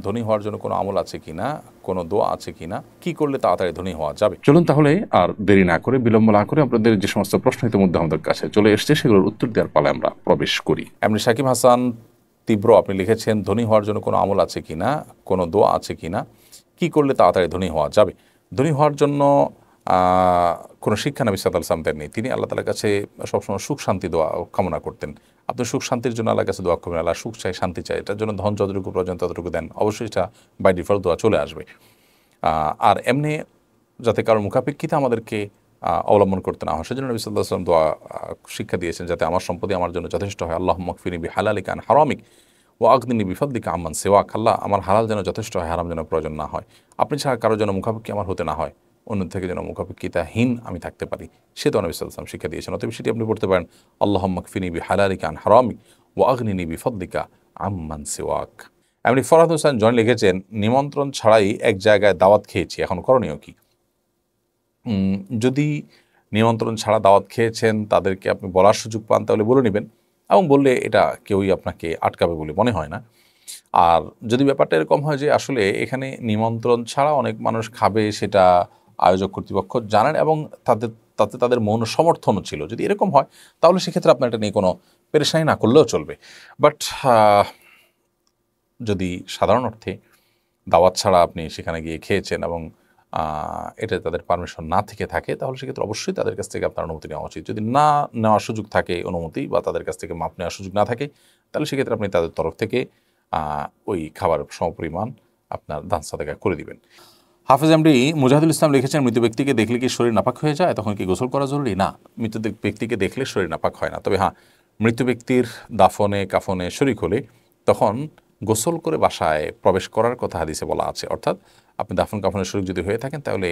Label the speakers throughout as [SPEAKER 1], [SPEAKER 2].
[SPEAKER 1] ধনী হওয়ার জন্য কোনো আমল আছে কিনা, কোনো দোয়া আছে কিনা, কি করলে তাড়াতাড়ি ধনী হওয়া যাবে।
[SPEAKER 2] চলুন তাহলে আর দেরি না করে, বিলম্ব না করে আপনাদের যে সমস্ত প্রশ্ন ইতিমধ্যে আমাদের কাছে চলে এসেছে সেগুলোর উত্তর দেওয়ার পালে আমরা প্রবেশ করি।
[SPEAKER 1] এমনি সাকিব হাসান তীব্র আপনি লিখেছেন, ধনী হওয়ার জন্য কোনো আমল আছে কিনা, কোনো দোয়া আছে কিনা, কি করলে তাড়াতাড়ি ধনী হওয়া যাবে। ধনী হওয়ার জন্য কোনো শিক্ষা নবী সাল্লাল্লাহু আলাইহি ওয়াসাল্লাম দেননি। তিনি আল্লাহ তাআলার কাছে সবসময় সুখ শান্তি দোয়া কামনা করতেন। আপনি সুখ শান্তির জন্য আল্লাহর কাছে দোয়া করবেন, আল্লাহ সুখ চাই, শান্তি চাই, এটার জন্য ধন যতটুকু প্রয়োজন ততটুকু দেন, অবশ্যই এটা বাই ডিফল্ট দোয়া চলে আসবে। আর এমনি যাতে কারোর মুখাপেক্ষিতে আমাদেরকে অবলম্বন করতে না হয়, সেজন্য নবী সাল্লাল্লাহু আলাইহি ওয়াসাল্লাম দোয়া শিক্ষা দিয়েছেন, যাতে আমার সম্পত্তি আমার জন্য যথেষ্ট হয়। আল্লাহুম্মা কফিনি বিহালালিকা আন হারামিক ওয়া আগনিনি বিফাদলিকা আম্মান সিওয়াক। আল্লাহ, আমার হালাল যেন যথেষ্ট হয়, হারাম যেন প্রয়োজন না হয়, আপনি ছাড়া কারোর যেন মুখাপেক্ষি আমার হতে না হয়, অন্য থেকে যেন মুখাপেক্ষিতাহীন আমি থাকতে পারি, সে তো নবী সাল্লাল্লাহু আলাইহি ওয়াসাল্লাম শিক্ষা দিয়েছেন। অতএব সেটি আপনি পড়তে পারেন, আল্লাহুম্মা কফিনি বিহালালিকা আন হারামিক ওয়া আগনিনি বিফাদলিকা আম্মান সিওয়াক। এমনি ফরহাদ হোসেন জন লিখেছেন, নিমন্ত্রণ ছাড়াই এক জায়গায় দাওয়াত খেয়েছি, এখন করণীয় কি? যদি নিমন্ত্রণ ছাড়া দাওয়াত খেয়েছেন, তাদেরকে আপনি বলার সুযোগ পান, তাহলে বলে নেবেন, এবং বললে এটা কেউই আপনাকে আটকাবে বলে মনে হয় না। আর যদি ব্যাপারটা এরকম হয় যে আসলে এখানে নিমন্ত্রণ ছাড়া অনেক মানুষ খাবে, সেটা আয়োজক কর্তৃপক্ষ জানেন এবং তাতে তাদের মৌন সমর্থনও ছিল, যদি এরকম হয় তাহলে সেক্ষেত্রে আপনার এটা নিয়ে কোনো পেরেশানি না করলেও চলবে। বাট যদি সাধারণ অর্থে দাওয়াত ছাড়া আপনি সেখানে গিয়ে খেয়েছেন এবং এটা তাদের পারমিশন না থেকে থাকে, তাহলে সেক্ষেত্রে অবশ্যই তাদের কাছ থেকে আপনার অনুমতি নেওয়া উচিত। যদি না নেওয়ার সুযোগ থাকে অনুমতি, বা তাদের কাছ থেকে মাপ নেওয়ার সুযোগ না থাকে, তাহলে সেক্ষেত্রে আপনি তাদের তরফ থেকে ওই খাবার সমপরিমাণ আপনার দান সাদাকা করে দিবেন। হাফেজ এমডি মুজাহিদুল ইসলাম লিখেছেন, মৃত ব্যক্তিকে দেখলে কি শরীর নাপাক হয়ে যায়, তখন কি গোসল করা জরুরি? না, মৃত ব্যক্তিকে দেখলে শরীর নাপাক হয় না। তবে হ্যাঁ, মৃত ব্যক্তির দাফনে কাফনে শরীক হলে তখন গোসল করে বাসায় প্রবেশ করার কথা হাদিসে বলা আছে। অর্থাৎ আপনি দাফন কাফনের শরীক যদি হয়ে থাকেন, তাহলে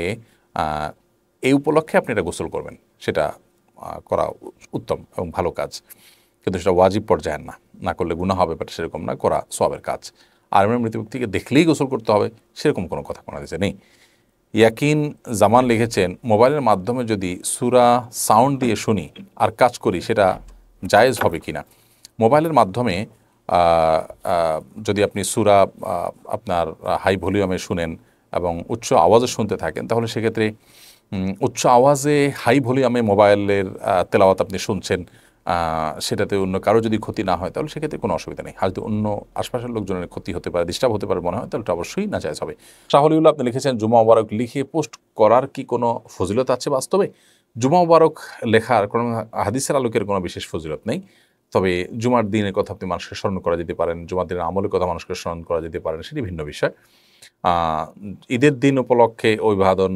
[SPEAKER 1] এই উপলক্ষে আপনি এটা গোসল করবেন, সেটা করা উত্তম এবং ভালো কাজ, কিন্তু সেটা ওয়াজিব পর্যায়ের না, না করলে গুনাহ হবে, বাট সেরকম না, করা সওয়াবের কাজ। আর এমনি মৃত ব্যক্তিকে দেখলেই গোসল করতে হবে সেরকম কোনো কথা কোনো হাদিসে নেই। ইয়াকিন জামান লিখেছেন, মোবাইলের মাধ্যমে যদি সূরা সাউন্ড দিয়ে শুনি আর কাজ করি, সেটা জায়েজ হবে কি না? মোবাইলের মাধ্যমে যদি আপনি সূরা আপনার হাই ভলিউমে শুনেন এবং উচ্চ আওয়াজে শুনতে থাকেন, তাহলে সেক্ষেত্রে উচ্চ আওয়াজে হাই ভলিউমে মোবাইলের তেলাওয়াত আপনি শুনছেন, সেটাতে অন্য কারো যদি ক্ষতি না হয়, তাহলে সেক্ষেত্রে কোনো অসুবিধা নেই। আর যদি অন্য আশপাশের লোকজনের ক্ষতি হতে পারে, ডিস্টার্ব হতে পারে মনে হয়, তাহলে এটা অবশ্যই নাজায়েজ হবে। শাহলিউল্লাহ আপনি লিখেছেন, জুমা মুবারক লিখে পোস্ট করার কি কোনো ফজিলত আছে বাস্তবে? জুমা মুবারক লেখার কোনো হাদিসের আলোকের কোনো বিশেষ ফজিলত নেই, তবে জুমার দিনের কথা আপনি মানুষকে স্মরণ করা যেতে পারেন, জুমার দিনের আমলের কথা মানুষকে স্মরণ করা যেতে পারেন, সেটি ভিন্ন বিষয়। ঈদের দিন উপলক্ষে অভিবাদন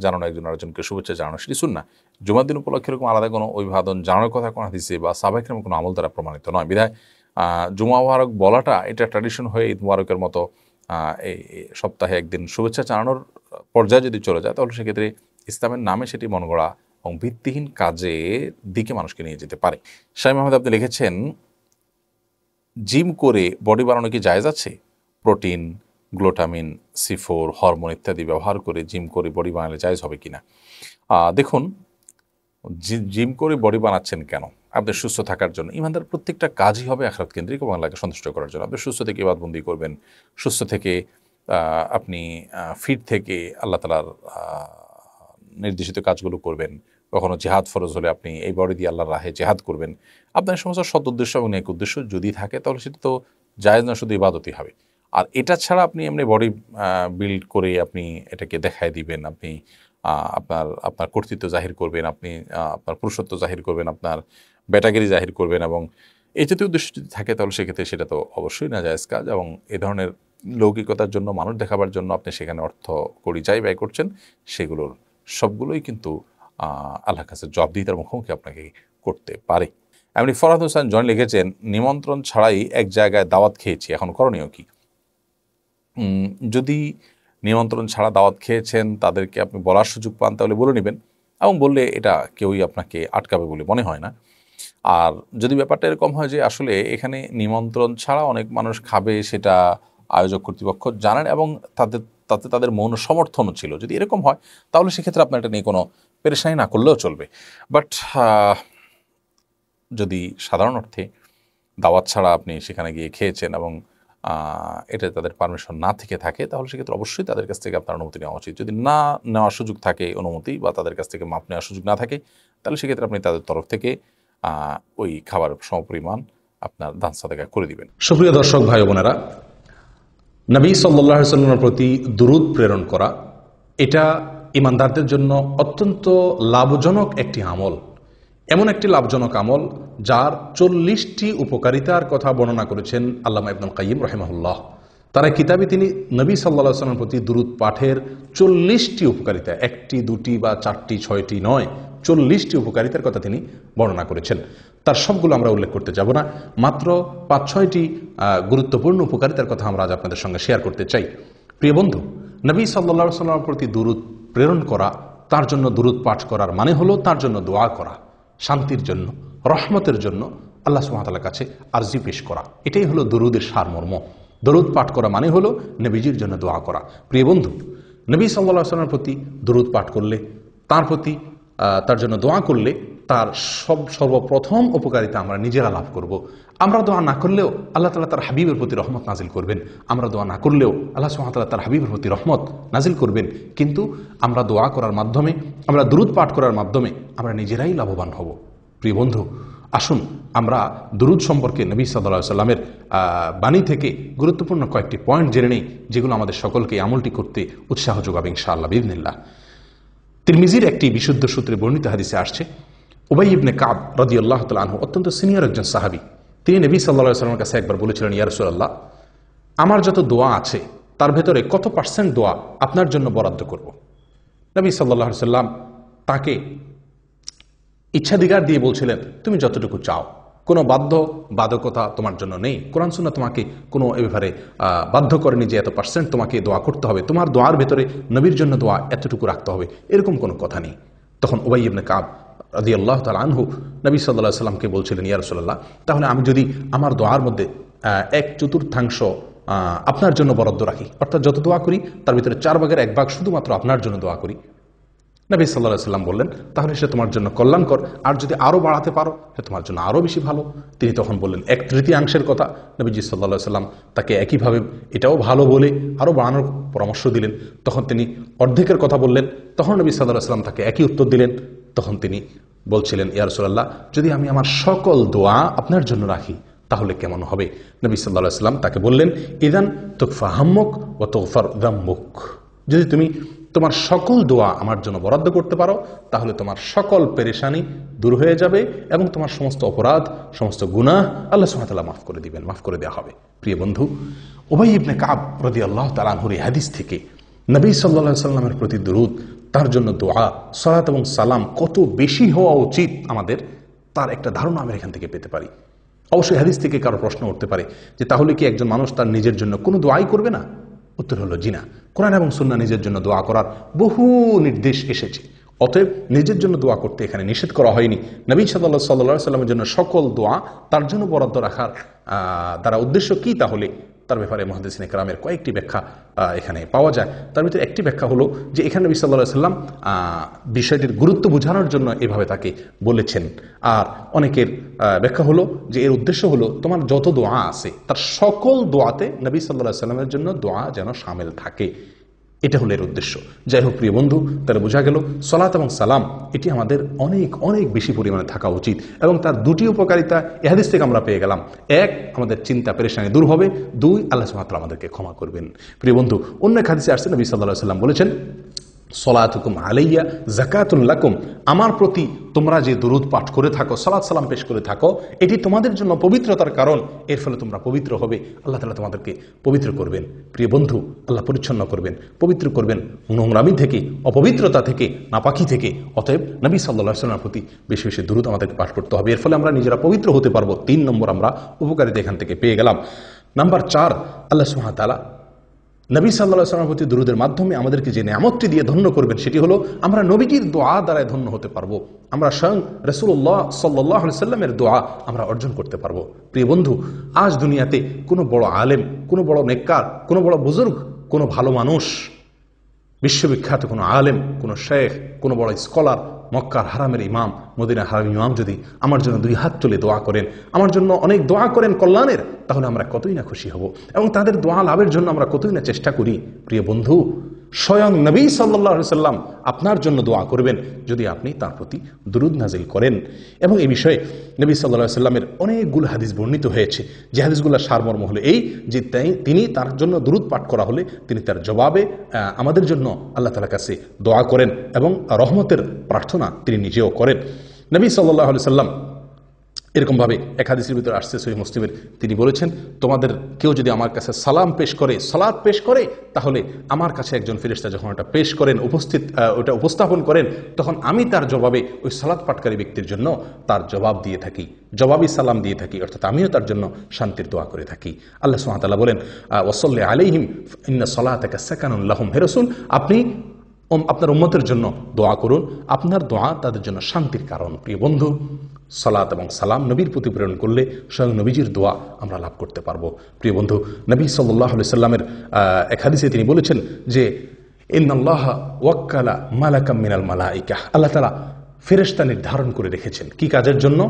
[SPEAKER 1] জানানো, একজন আরেকজনকে শুভেচ্ছা জানানো, সেটি সুন্নাহ। জুমার দিন উপলক্ষে এরকম আলাদা কোনো অভিবাদন জানানোর কথা কোনো হাদিসে বা সাহাবায়ে কেরামের কোনো আমল দ্বারা প্রমাণিত নয়। বিধায় জুমা মুবারক বলাটা এটা ট্র্যাডিশন হয়ে ঈদ মুবারকের মতো এই সপ্তাহে একদিন শুভেচ্ছা জানানোর পর্যায়ে যদি চলে যায়, তাহলে সেক্ষেত্রে ইসলামের নামে সেটি মন গড়া এবং ভিত্তিহীন কাজের দিকে মানুষকে নিয়ে যেতে পারে। শাইম আহমেদ আপনি লিখেছেন, জিম করে বডি বানানো কি জায়েজ আছে? প্রোটিন, গ্লুটামিন, C4, হরমোন ইত্যাদি ব্যবহার করে জিম করে বডি বানালে জায়েজ হবে কিনা? দেখুন, জিম করে বডি বানাচ্ছেন কেন? আপনি সুস্থ থাকার জন্য। ইমানদার প্রত্যেকটা কাজই হবে আখিরাত কেন্দ্রিক এবং আল্লাহকে সন্তুষ্ট করার জন্য। আপনি সুস্থ থেকে ইবাদতবন্দি করবেন, সুস্থ থেকে আপনি ফিট থেকে আল্লাহ তাআলার নির্দেশিত কাজগুলো করবেন। কখনো জিহাদ ফরজ হলে আপনি এই বডি দিয়ে আল্লাহর রাহে জিহাদ করবেন। আপনার সমস্ত সৎ উদ্দেশ্য এবং নেক উদ্দেশ্য যদি থাকে, তাহলে সেটা তো জায়েজ না, শুধু ইবাদতই হবে। আর এটা ছাড়া আপনি এমনি বডি বিল্ড করে আপনি এটাকে দেখায় দিবেন, আপনি আপনার কর্তৃত্ব জাহির করবেন, আপনি আপনার পুরুষত্ব জাহির করবেন, আপনার ব্যাটাগিরি জাহির করবেন, এবং এই জাতীয় উদ্দেশ্য যদি থাকে, তাহলে সেক্ষেত্রে সেটা তো অবশ্যই নাজায়েজ কাজ। এবং এ ধরনের লৌকিকতার জন্য, মানুষ দেখাবার জন্য আপনি সেখানে অর্থ কড়ি যাই ব্যয় করছেন, সেগুলোর সবগুলোই কিন্তু আল্লাহর কাছে জবাবদিহিতার মুখোমুখি আপনাকে করতে পারে। এমনি ফরহাদ হোসেন জন লিখেছেন, নিমন্ত্রণ ছাড়াই এক জায়গায় দাওয়াত খেয়েছি, এখন করণীয় কি? যদি নিমন্ত্রণ ছাড়া দাওয়াত খেয়েছেন, তাদেরকে আপনি বলার সুযোগ পান, তাহলে বলে নেবেন, এবং বললে এটা কেউই আপনাকে আটকাবে বলে মনে হয় না। আর যদি ব্যাপারটা এরকম হয় যে আসলে এখানে নিমন্ত্রণ ছাড়া অনেক মানুষ খাবে, সেটা আয়োজক কর্তৃপক্ষ জানেন এবং তাতে তাদের মৌন সমর্থনও ছিল, যদি এরকম হয় তাহলে সেক্ষেত্রে আপনার এটা নিয়ে কোনো পেরেশানি না করলেও চলবে। বাট যদি সাধারণ অর্থে দাওয়াত ছাড়া আপনি সেখানে গিয়ে খেয়েছেন এবং এটা তাদের পারমিশন না থেকে থাকে, তাহলে সেক্ষেত্রে অবশ্যই তাদের কাছ থেকে আপনার অনুমতি নেওয়া উচিত। যদি না নেওয়ার সুযোগ থাকে অনুমতি, বা তাদের কাছ থেকে মাপ নেওয়ার সুযোগ না থাকে, তাহলে সেক্ষেত্রে আপনি তাদের তরফ থেকে ওই খাবার সমপরিমাণ আপনার দান সাদাকা করে দিবেন।
[SPEAKER 3] সুপ্রিয় দর্শক ভাই বোনেরা, নবী সাল্লাল্লাহু আলাইহি ওয়াসাল্লামের প্রতি দুরূদ প্রেরণ করা এটা ইমানদারদের জন্য অত্যন্ত লাভজনক একটি আমল। এমন একটি লাভজনক আমল যার 40টি উপকারিতার কথা বর্ণনা করেছেন আল্লামা ইবনুল কাইয়িম রাহিমাহুল্লাহ। তার কিতাবে তিনি নবী সাল্লাল্লাহু আলাইহি ওয়াসাল্লামের প্রতি দুরূদ পাঠের 40টি উপকারিতা, একটি দুটি বা চারটি ছয়টি নয়, 40টি উপকারিতার কথা তিনি বর্ণনা করেছেন। তার সবগুলো আমরা উল্লেখ করতে যাব না, মাত্র 5-6টি গুরুত্বপূর্ণ উপকারিতার কথা আমরা আজ আপনাদের সঙ্গে শেয়ার করতে চাই। প্রিয় বন্ধু, নবী সাল্লাল্লাহু আলাইহি ওয়াসাল্লামের প্রতি দুরূদ প্রেরণ করা, তার জন্য দুরূদ পাঠ করার মানে হলো তার জন্য দোয়া করা, শান্তির জন্য, রহমতের জন্য আল্লাহ সুবহানাহু ওয়া তাআলার কাছে আরজি পেশ করা। এটাই হলো দুরূদের সারমর্ম। দরুদ পাঠ করা মানে হলো নবীজির জন্য দোয়া করা। প্রিয় বন্ধু, নবী সাল্লাল্লাহু আলাইহি ওয়াসাল্লামের প্রতি দরুদ পাঠ করলে, তার প্রতি তার জন্য দোয়া করলে তার সর্বপ্রথম উপকারিতা আমরা নিজেরা লাভ করব। আমরা দোয়া না করলেও আল্লাহ তাআলা তার হাবিবের প্রতি রহমত নাজিল করবেন। আমরা দোয়া না করলেও আল্লাহ সুবহানাহু ওয়া তাআলা তার হাবিবের প্রতি রহমত নাজিল করবেন। কিন্তু আমরা দোয়া করার মাধ্যমে, আমরা দরুদ পাঠ করার মাধ্যমে আমরা নিজেরাই লাভবান হব। প্রিয় বন্ধু, আসুন আমরা দুরূদ সম্পর্কে নবী সাল্লাল্লাহু আলাইহি ওয়াসাল্লামের বাণী থেকে গুরুত্বপূর্ণ কয়েকটি পয়েন্ট জেনে নেই, যেগুলো আমাদের সকলকে আমলটি করতে উৎসাহ যোগাবে ইনশাআল্লাহ বিইذنিল্লাহ। তিরমিজির একটি বিশুদ্ধ সূত্রে বর্ণিত হাদিসে আসছে, উবাই ইবনে কাব রাদিয়াল্লাহু তাআলা আনহু অত্যন্ত সিনিয়র একজন সাহাবী। তিনি নবী সাল্লাল্লাহু আলাইহি ওয়াসাল্লামের কাছে একবার বলেছিলেন, ইয়া রাসূলুল্লাহ, আমার যত দোয়া আছে তার ভেতরে কত % দোয়া আপনার জন্য বরাদ্দ করব? নবী সাল্লাল্লাহু আলাইহি ওয়াসাল্লাম তাকে ইচ্ছাধিকার দিয়ে বলছিলেন, তুমি যতটুকু চাও, কোনো বাধ্যকতা তোমার জন্য নেই। কোরআন সুন্নাহ তোমাকে কোনো এ ব্যাপারে বাধ্য করেনি যে এত % তোমাকে দোয়া করতে হবে, তোমার দোয়ার ভেতরে নবীর জন্য দোয়া এতটুকু রাখতে হবে, এরকম কোনো কথা নেই। তখন উবাই ইবনে কাব রাদিয়াল্লাহু তাআলা আনহু নবী সাল্লাল্লাহু আলাইহি ওয়াসাল্লামকে বলছিলেন, ইয়া রাসূলুল্লাহ, তাহলে আমি যদি আমার দোয়ার মধ্যে 1/4 আপনার জন্য বরাদ্দ রাখি, অর্থাৎ যত দোয়া করি তার ভিতরে 4/1 শুধুমাত্র আপনার জন্য দোয়া করি। নবী সাল্লাল্লাহু আলাইহি ওয়াসাল্লাম বললেন, তাহলে সে তোমার জন্য কল্যাণকর, আর যদি আরও বাড়াতে পারো সে তোমার জন্য আরও বেশি ভালো। তিনি তখন বললেন 1/3 কথা। নবীজি সাল্লাল্লাহু আলাইহি ওয়াসাল্লাম তাকে একইভাবে এটাও ভালো বলে আরও বাড়ানোর পরামর্শ দিলেন। তখন তিনি অর্ধেকের কথা বললেন। তখন নবী সাল্লাল্লাহু আলাইহি ওয়াসাল্লাম তাকে একই উত্তর দিলেন। তখন তিনি বলছিলেন, ইয়া রাসূলুল্লাহ, যদি আমি আমার সকল দোয়া আপনার জন্য রাখি তাহলে কেমন হবে? নবী সাল্লাল্লাহু আলাইহি ওয়াসাল্লাম তাকে বললেন, ইযান তুকফা হাম্মুক ওয়া তুগফার যাম্মুক। যদি তুমি তোমার সকল দোয়া আমার জন্য বরাদ্দ করতে পারো তাহলে তোমার সকল পেরেশানি দূর হয়ে যাবে এবং তোমার সমস্ত অপরাধ, সমস্ত গুনাহ আল্লাহ সুবহানাহু ওয়া তাআলা মাফ করে দিবেন, মাফ করে দেওয়া হবে। প্রিয় বন্ধু, উবাই ইবনে কাব রাদিয়াল্লাহু তাআলা আনহুর এই হাদিস থেকে নবী সাল্লাল্লাহু আলাইহি ওয়াসাল্লামের প্রতি দুরূদ, তার জন্য দোয়া, সালাত এবং সালাম কত বেশি হওয়া উচিত আমাদের, তার একটা ধারণা আমরা এখান থেকে পেতে পারি। অবশ্যই হাদিস থেকে কারো প্রশ্ন উঠতে পারে যে তাহলে কি একজন মানুষ তার নিজের জন্য কোনো দোয়াই করবে না? উত্তর হলো জি না। কোরআন এবং সুন্নাহ নিজের জন্য দোয়া করার বহু নির্দেশ এসেছে। অতএব নিজের জন্য দোয়া করতে এখানে নিষেধ করা হয়নি। নবী সাল্লাল্লাহু আলাইহি ওয়াসাল্লামের জন্য সকল দোয়া তার জন্য বরাদ্দ রাখার দ্বারা উদ্দেশ্য কি, তাহলে তার ব্যাপারে মুহাদ্দিসিনে কেরামের কয়েকটি ব্যাখ্যা এখানে পাওয়া যায়। তার ভিতরে একটি ব্যাখ্যা হলো যে এখানে নবী সাল্লাল্লাহু আলাইহি ওয়াসাল্লাম বিষয়টির গুরুত্ব বোঝানোর জন্য এভাবে তাকে বলেছেন। আর অনেকের ব্যাখ্যা হলো যে এর উদ্দেশ্য হলো তোমার যত দোয়া আছে তার সকল দোয়াতে নবী সাল্লাল্লাহু আলাইহি ওয়াসাল্লামের জন্য দোয়া যেন শামিল থাকে, এটা হলো এর উদ্দেশ্য। যাই হোক প্রিয় বন্ধু, তাহলে বোঝা গেল সালাত এবং সালাম এটি আমাদের অনেক অনেক বেশি পরিমাণে থাকা উচিত এবং তার দুটি উপকারিতা এই হাদিস থেকে আমরা পেয়ে গেলাম। এক, আমাদের চিন্তা পেরেশানি দূর হবে। দুই, আল্লাহ সুবহানাহু ওয়া তাআলা আমাদেরকে ক্ষমা করবেন। প্রিয় বন্ধু, অন্য এক হাদিসে আসছে নবী সাল্লাল্লাহু আলাইহি ওয়াসাল্লাম বলেছেন, সলাতুকুম আলাইয়া যাকাতুল লাকুম, আমার প্রতি তোমরা যে দুরূদ পাঠ করে থাকো, সালাত সালাম পেশ করে থাকো, এটি তোমাদের জন্য পবিত্রতার কারণ, এর ফলে তোমরা পবিত্র হবে, আল্লাহ তাআলা তোমাদেরকে পবিত্র করবেন। প্রিয় বন্ধু, আল্লাহ পরিচ্ছন্ন করবেন, পবিত্র করবেন নোংরামি থেকে, অপবিত্রতা থেকে, নাপাকি থেকে। অতএব নবী সাল্লাল্লাহু আলাইহি ওয়াসাল্লামের প্রতি বেশি বেশি দুরূদ আমাদেরকে পাঠ করতে হবে, এর ফলে আমরা নিজেরা পবিত্র হতে পারবো। 3 নম্বর আমরা উপকারিতা এখান থেকে পেয়ে গেলাম। নাম্বার 4, আল্লাহ সুবহানাহু ওয়া তাআলা নবী সাল্লাল্লাহু আলাইহি ওয়াসাল্লামের প্রতি দুরূদের মাধ্যমে আমাদেরকে যে নিয়ামতটি দিয়ে ধন্য করবেন সেটি হলো আমরা নবীজির দোয়া দ্বারাই ধন্য হতে পারবো। আমরা স্বয়ং রাসূলুল্লাহ সাল্লাল্লাহু আলাইহি ওয়াসাল্লামের দোয়া আমরা অর্জন করতে পারবো। প্রিয় বন্ধু, আজ দুনিয়াতে কোনো বড় আলেম, কোনো বড় নেককার, কোনো বড় বুজুর্গ, কোনো ভালো মানুষ, বিশ্ববিখ্যাত কোনো আলেম, কোনো শেখ, কোনো বড় স্কলার, মক্কার হারামের ইমাম, মদিনার হারামের ইমাম যদি আমার জন্য 2 হাত তুলে দোয়া করেন, আমার জন্য অনেক দোয়া করেন কল্যাণের, তাহলে আমরা কতই না খুশি হব এবং তাদের দোয়া লাভের জন্য আমরা কতই না চেষ্টা করি। প্রিয় বন্ধু, স্বয়ং নবী সাল্লাল্লাহু আলাইহি সাল্লাম আপনার জন্য দোয়া করবেন যদি আপনি তার প্রতি দুরূদ নাজিল করেন। এবং এই বিষয়ে নবী সাল্লাল্লাহু আলাইহি সাল্লামের অনেকগুলো হাদিস বর্ণিত হয়েছে, যে হাদিসগুলোর সারমর্ম হলো এই যে তিনি তার জন্য দুরূদ পাঠ করা হলে তিনি তার জবাবে আমাদের জন্য আল্লাহ তাআলার কাছে দোয়া করেন এবং রহমতের প্রার্থনা তিনি নিজেও করেন। নবী সাল্লাল্লাহু আলাইহি সাল্লাম এরকমভাবে এক হাদিসের ভিতরে আসছে সহিহ মুসলিমের, তিনি বলেছেন, তোমাদের কেউ যদি আমার কাছে সালাম পেশ করে, সালাত পেশ করে, তাহলে আমার কাছে একজন ফেরেশতা যখন ওটা পেশ করেন, ওটা উপস্থাপন করেন, তখন আমি তার জবাবে ওই সালাত পাঠকারী ব্যক্তির জন্য তার জবাব দিয়ে থাকি, জবাবি সালাম দিয়ে থাকি, অর্থাৎ আমিও তার জন্য শান্তির দোয়া করে থাকি। আল্লাহ সুবহানাহু ওয়া তাআলা বলেন, ওয়াসাল্লি আলাইহিম ইন্না সালাতাকা সাকানুন লাহুম। হে রাসূল, আপনি আপনার উম্মতের জন্য দোয়া করুন, আপনার দোয়া তাদের জন্য শান্তির কারণ। প্রিয় বন্ধু, সালাত এবং সালাম নবীর প্রতি প্রেরণ করলে স্বয়ং নবীজির দোয়া আমরা লাভ করতে পারবো। প্রিয় বন্ধু, নবী সাল্লাল্লাহু আলাইহি সাল্লামের এক হাদিসে তিনি বলেছেন যে ইন্নাল্লাহা ওয়াক্কালা মালাকাম মিনাল মালাইকা, আল্লাহ তাআলা ফেরেশতা নির্ধারণ করে রেখেছেন কি কাজের জন্য?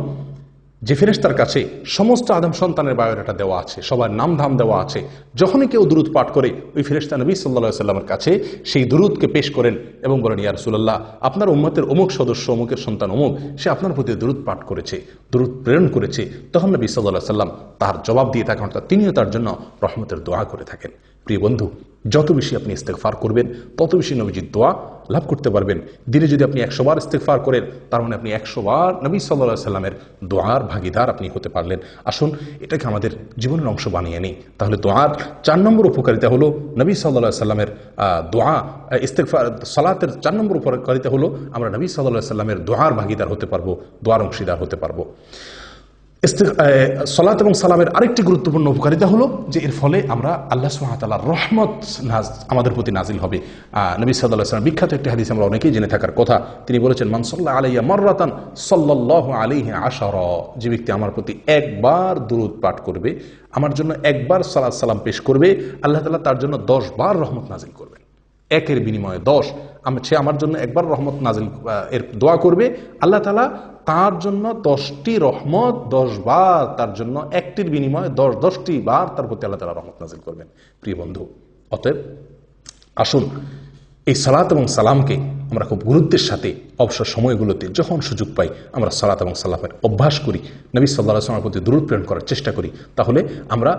[SPEAKER 3] যে ফেরেশতার কাছে সমস্ত আদম সন্তানের বায়োডাটা দেওয়া আছে, সবার নাম ধাম দেওয়া আছে। যখনই কেউ দুরূদ পাঠ করে, ওই ফেরেশতা নবী সাল্লাল্লাহু আলাইহি সাল্লামের কাছে সেই দুরূদকে পেশ করেন এবং বলেন, ইয়া রাসূলুল্লাহ, আপনার উম্মতের অমুক সদস্য, অমুকের সন্তান অমুক, সে আপনার প্রতি দুরূদ পাঠ করেছে, দুরূদ প্রেরণ করেছে। তখন নবী সাল্লাল্লাহু আলাইহি সাল্লাম তার জবাব দিয়ে থাকেন, অর্থাৎ তিনিও তার জন্য রহমতের দোয়া করে থাকেন। প্রিয় বন্ধু, যত বেশি আপনি ইস্তেগফার করবেন, তত বেশি নবীজির দোয়া লাভ করতে পারবেন। দিনে যদি আপনি 100 বার ইস্তেগফার করেন, তার মানে আপনি 100 বার নবী সাল্লাল্লাহু আলাইহি সাল্লামের দোয়ার ভাগীদার আপনি হতে পারলেন। আসুন এটাকে আমাদের জীবনের অংশ বানিয়ে নিই। তাহলে দোয়ার 4 নম্বর উপকারিতা হলো নবী সাল্লাল্লাহু আলাইহি সাল্লামের দোয়া, ইস্তেগফার, সালাতের 4 নম্বর উপকারিতা হলো আমরা নবী সাল্লাল্লাহু আলাইহি সাল্লামের দোয়ার ভাগীদার হতে পারবো, দোয়ার অংশীদার হতে পারবো। সালাত এবং সালামের আরেকটি গুরুত্বপূর্ণ উপকারিতা হলো যে এর ফলে আমরা আল্লাহ সুবহানাহু ওয়া তাআলার রহমত আমাদের প্রতি নাজিল হবে। নবী সাল্লাল্লাহু আলাইহি ওয়াসাল্লাম বিখ্যাত একটি হাদিস আমরা অনেকেই জেনে থাকার কথা, তিনি বলেছেন, মান সাল্লা আলাইয়া মাররাতান সাল্লাল্লাহু আলাইহি আশারা, যে ব্যক্তি আমার প্রতি একবার দুরূদ পাঠ করবে, আমার জন্য একবার সালাত সালাম পেশ করবে, আল্লাহ তাআলা তার জন্য 10 বার রহমত নাজিল করবেন। একের বিনিময়ে 10, সে আমার জন্য একবার রহমত নাজিল এর দোয়া করবে, আল্লাহ তাআলা তার জন্য 10টি রহমত, 10 বার তার জন্য একটির বিনিময়ে 10টি বার তার প্রতি আল্লাহ তাআলা রহমত নাজিল করবেন। প্রিয় বন্ধু, অতএব আসুন এই সালাত এবং সালামকে আমরা খুব গুরুত্বের সাথে অবসর সময়গুলোতে যখন সুযোগ পাই আমরা সালাত এবং সালামের অভ্যাস করি, নবী সাল্লাল্লাহু আলাইহি ওয়াসাল্লামের প্রতি দুরূদ প্রেরণ করার চেষ্টা করি, তাহলে আমরা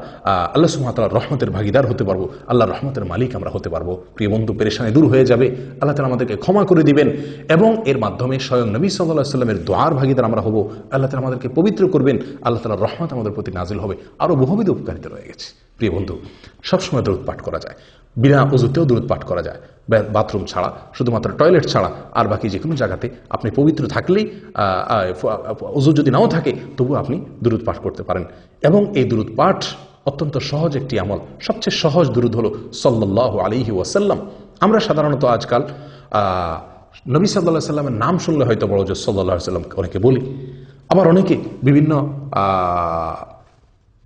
[SPEAKER 3] আল্লাহ সুবহানাহু ওয়া তাআলার রহমতের ভাগীদার হতে পারবো, আল্লাহর রহমতের মালিক আমরা হতে পারবো। প্রিয় বন্ধু, পেরেশানি দূর হয়ে যাবে, আল্লাহ তাআলা আমাদেরকে ক্ষমা করে দিবেন এবং এর মাধ্যমে স্বয়ং নবী সাল্লাল্লাহু আলাইহি ওয়াসাল্লামের দোয়ার ভাগীদার আমরা হব। আল্লাহ তাআলা আমাদেরকে পবিত্র করবেন, আল্লাহ তাআলার রহমত আমাদের প্রতি নাজিল হবে। আরও বহুবিধ উপকারিতা রয়ে গেছে। প্রিয় বন্ধু, সবসময় দুরূদ পাঠ করা যায়, বিনা ওযুতেও দুরূদ পাঠ করা যায়, বাথরুম ছাড়া, শুধুমাত্র টয়লেট ছাড়া, আর বাকি যে কোনো জায়গাতে আপনি পবিত্র থাকলেই, ওযু যদি নাও থাকে তবু আপনি দুরূদ পাঠ করতে পারেন। এবং এই দুরূদ পাঠ অত্যন্ত সহজ একটি আমল। সবচেয়ে সহজ দুরূদ হলো সাল্লাল্লাহু আলাইহি ওয়াসাল্লাম। আমরা সাধারণত আজকাল নবী সাল্লাল্লাহু আলাইহি ওয়াসাল্লামের নাম শুনলে হয়তো বড় যে সাল্লাল্লাহু আলাইহি ওয়াসাল্লাম অনেকে বলি, আবার অনেকে বিভিন্ন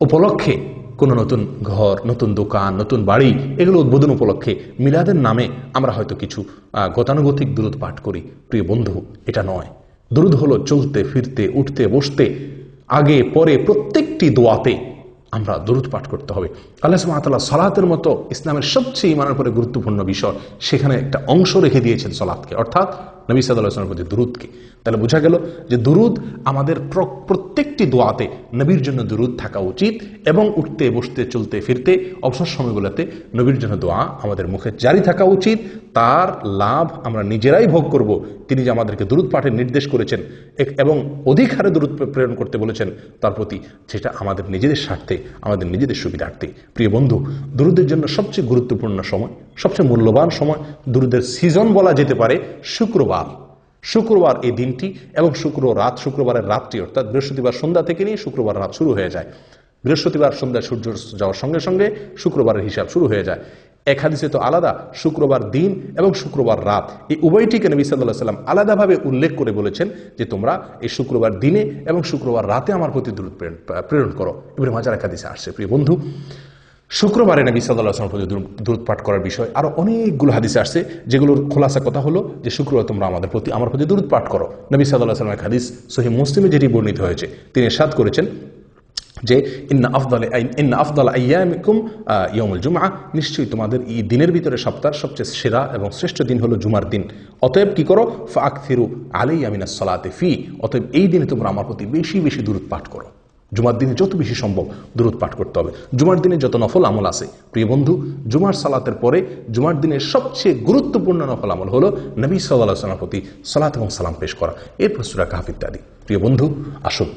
[SPEAKER 3] উপলক্ষে কোনো নতুন ঘর, নতুন দোকান, নতুন বাড়ি, এগুলো উদ্বোধন উপলক্ষে মিলাদের নামে আমরা হয়তো কিছু গতানুগতিক দুরূদ পাঠ করি। প্রিয় বন্ধু, এটা নয়। দুরূদ হলো চলতে ফিরতে, উঠতে বসতে, আগে পরে প্রত্যেকটি দোয়াতে আমরা দুরূদ পাঠ করতে হবে। আল্লাহ সুবহানাহু ওয়া তাআলা সালাতের মতো ইসলামের সবচেয়ে ঈমানের পরে গুরুত্বপূর্ণ বিষয়, সেখানে একটা অংশ রেখে দিয়েছেন সালাতকে, অর্থাৎ নবী সাল্লাল্লাহু আলাইহি ওয়াসাল্লামের প্রতি দুরূদকে। তাহলে বোঝা গেল যে দুরূদ আমাদের প্রত্যেকটি দোয়াতে নবীর জন্য দুরূদ থাকা উচিত এবং উঠতে বসতে চলতে ফিরতে অবসর সময়গুলোতে নবীর জন্য দোয়া আমাদের মুখে জারি থাকা উচিত। তার লাভ আমরা নিজেরাই ভোগ করব। তিনি যে আমাদেরকে দুরূদ পাঠের নির্দেশ করেছেন এবং অধিক হারে দুরূদ প্রেরণ করতে বলেছেন তার প্রতি, সেটা আমাদের নিজেদের স্বার্থে, আমাদের নিজেদের সুবিধার্থে। প্রিয় বন্ধু, দুরূদের জন্য সবচেয়ে গুরুত্বপূর্ণ সময়, সবচেয়ে মূল্যবান সময়, দুরূদের সিজন বলা যেতে পারে শুক্রবার এই দিনটি এবং শুক্রবারের রাতটি, অর্থাৎ বৃহস্পতিবার সন্ধ্যা থেকে নিয়ে শুক্রবার রাত শুরু হয়ে যায়। বৃহস্পতিবার সন্ধ্যায় সূর্য যাওয়ার সঙ্গে সঙ্গে শুক্রবারের হিসাব শুরু হয়ে যায়। এক হাদিসে তো আলাদা শুক্রবার দিন এবং শুক্রবার রাত, এই উভয়টিকে নবী সাল্লাল্লাহু আলাইহি ওয়াসাল্লাম আলাদাভাবে উল্লেখ করে বলেছেন যে তোমরা এই শুক্রবার দিনে এবং শুক্রবার রাতে আমার প্রতি দুরূদ প্রেরণ করো। ইবনে মাজাহ হাদিসে আসছে। প্রিয় বন্ধু, শুক্রবারে নবী সাল্লাল্লাহু আলাইহি ওয়াসাল্লাম প্রতি দুরূদ পাঠ করার বিষয় আরো অনেকগুলো হাদিস আসছে, যেগুলোর খোলাসা কথা হলো যে শুক্রবার তোমরা আমার প্রতি দুরূদ পাঠ করো। নবী সাল্লাল্লাহু আলাইহি ওয়াসাল্লামের হাদিস সহিহ মুসলিমে যেটি বর্ণিত হয়েছে, তিনি ইরশাদ করেছেন যে ইন্না আফদাল আইয়ামিকুম ইয়াউমুল জুমআ, নিশ্চয়ই তোমাদের এই দিনের ভিতরে সপ্তাহের সবচেয়ে সেরা এবং শ্রেষ্ঠ দিন হলো জুমার দিন। অতএব কি করো, ফাআকথিরু আলাইয়া মিনাস সালাতি ফি, অতএব এই দিনে তোমরা আমার প্রতি বেশি বেশি দুরূদ পাঠ করো। জুমার দিনে যত বেশি সম্ভব দুরূদ পাঠ করতে হবে। জুমার দিনে যত নফল আমল আছে প্রিয় বন্ধু, জুমার সালাতের পরে জুমার দিনের সবচেয়ে গুরুত্বপূর্ণ নফল আমল হলো নবী সাল্লাল্লাহু আলাইহি ওয়াসাল্লামের প্রতি সালাত এবং সালাম পেশ করা, এরপর সূরা কাহফ ইত্যাদি। প্রিয় বন্ধু, আসুন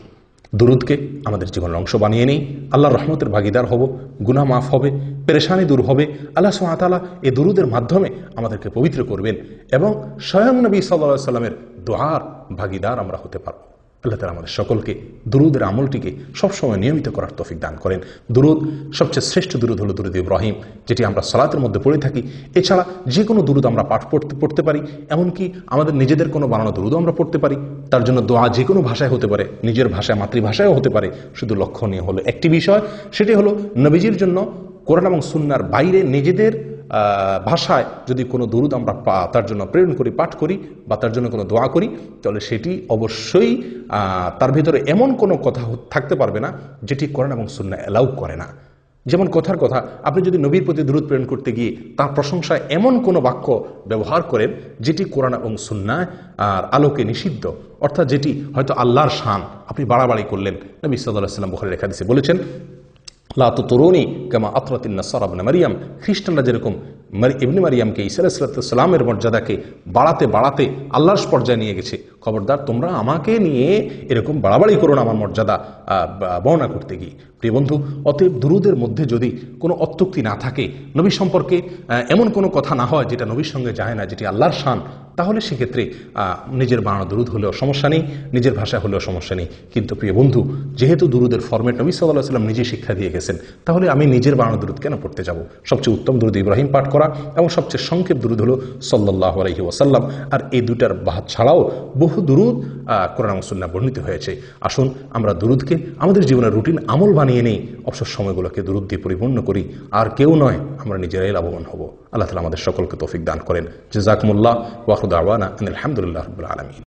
[SPEAKER 3] দুরূদকে আমাদের জীবনের অংশ বানিয়ে নেই, আল্লাহর রহমতের ভাগিদার হব, গুনাহ মাফ হবে, পেরেশানি দূর হবে। আল্লাহ সুবহানাহু ওয়া তাআলা এই দুরূদের মাধ্যমে আমাদেরকে পবিত্র করবেন এবং স্বয়ং নবী সাল্লাল্লাহু আলাইহি ওয়াসাল্লামের দোয়ার ভাগিদার আমরা হতে পারব। আল্লাহ তাআলা আমাদের সকলকে দুরূদের আমলটিকে সবসময় নিয়মিত করার তৌফিক দান করেন। দুরূদ, সবচেয়ে শ্রেষ্ঠ দুরূদ হলো দুরূদ ইব্রাহিম, যেটি আমরা সালাতের মধ্যে পড়ে থাকি। এছাড়া যে কোনো দুরূদ আমরা পাঠ পড়তে পারি, এমনকি আমাদের নিজেদের কোনো বানানো দুরূদও আমরা পড়তে পারি। তার জন্য দোয়া যে কোনো ভাষায় হতে পারে, নিজের ভাষায় মাতৃভাষায়ও হতে পারে। শুধু লক্ষণীয় হলো একটি বিষয়, সেটি হলো নবীজির জন্য কোরআন এবং সুন্নাহর বাইরে নিজেদের ভাষায় যদি কোনো দুরূদ আমরা তার জন্য প্রেরণ করি, পাঠ করি বা তার জন্য কোনো দোয়া করি, তাহলে সেটি অবশ্যই তার ভিতরে এমন কোনো কথা থাকতে পারবে না যেটি কোরআন এবং সুন্নাহ অ্যালাউ করে না। যেমন কথার কথা, আপনি যদি নবীর প্রতি দুরূদ প্রেরণ করতে গিয়ে তার প্রশংসায় এমন কোনো বাক্য ব্যবহার করেন যেটি কোরআন এবং সুন্নাহ আর আলোকে নিষিদ্ধ, অর্থাৎ যেটি হয়তো আল্লাহর শান, আপনি বাড়াবাড়ি করলেন। নবী সাল্লাল্লাহু আলাইহি ওয়াসাল্লাম বুখারীর হাদিসে বলেছেন, লা তুতরুনি কামা আতরাতিন নাসারা ইবনে মারইয়াম, খ্রিস্টানরা যেরকম ইবনে মারইয়ামকে ঈসা আলাইহিস সালামের মর্যাদাকে বাড়াতে বাড়াতে আল্লাহর পর্যায়ে নিয়ে গেছে, খবরদার তোমরা আমাকে নিয়ে এরকম বাড়াবাড়ি করো না আমার মর্যাদা বর্ণনা করতে গিয়ে। প্রিয় বন্ধু, অতএব দুরূদের মধ্যে যদি কোনো অত্যুক্তি না থাকে, নবী সম্পর্কে এমন কোনো কথা না হয় যেটা নবীর সঙ্গে যায় না, যেটি আল্লাহর শান, তাহলে সেক্ষেত্রে নিজের বানানো দুরূদ হলেও সমস্যা নেই, নিজের ভাষা হলেও সমস্যা নেই। কিন্তু প্রিয় বন্ধু, যেহেতু দুরূদের ফরম্যাট নবী সাল্লাল্লাহু আলাইহি ওয়াসাল্লাম নিজে শিক্ষা দিয়ে গেছেন, তাহলে আমি নিজের বানানো দুরূদ কেন পড়তে যাব? সবচেয়ে উত্তম দুরূদ ইব্রাহিম পাঠ করা এবং সবচেয়ে সংক্ষেপ দুরূদ হলো সাল্লাল্লাহু আলাইহি ওয়াসাল্লাম। আর এই দুটার বাদ ছাড়াও বহু দুরূদ কোরআন এবং সুন্নাহ বর্ণিত হয়েছে। আসুন আমরা দুরূদকে আমাদের জীবনের রুটিন আমল বানিয়ে নেই, অবসর সময়গুলোকে দুরূদ দিয়ে পরিপূর্ণ করি। আর কেউ নয়, আমরা নিজেরাই লাভবান হব। আল্লাহ তাআলা আমাদের সকলকে তৌফিক দান করেন। জাযাকুমুল্লাহ ওয়া আখিরু দাওয়ানা আনিল হামদুলিল্লাহি রাব্বিল আলামিন।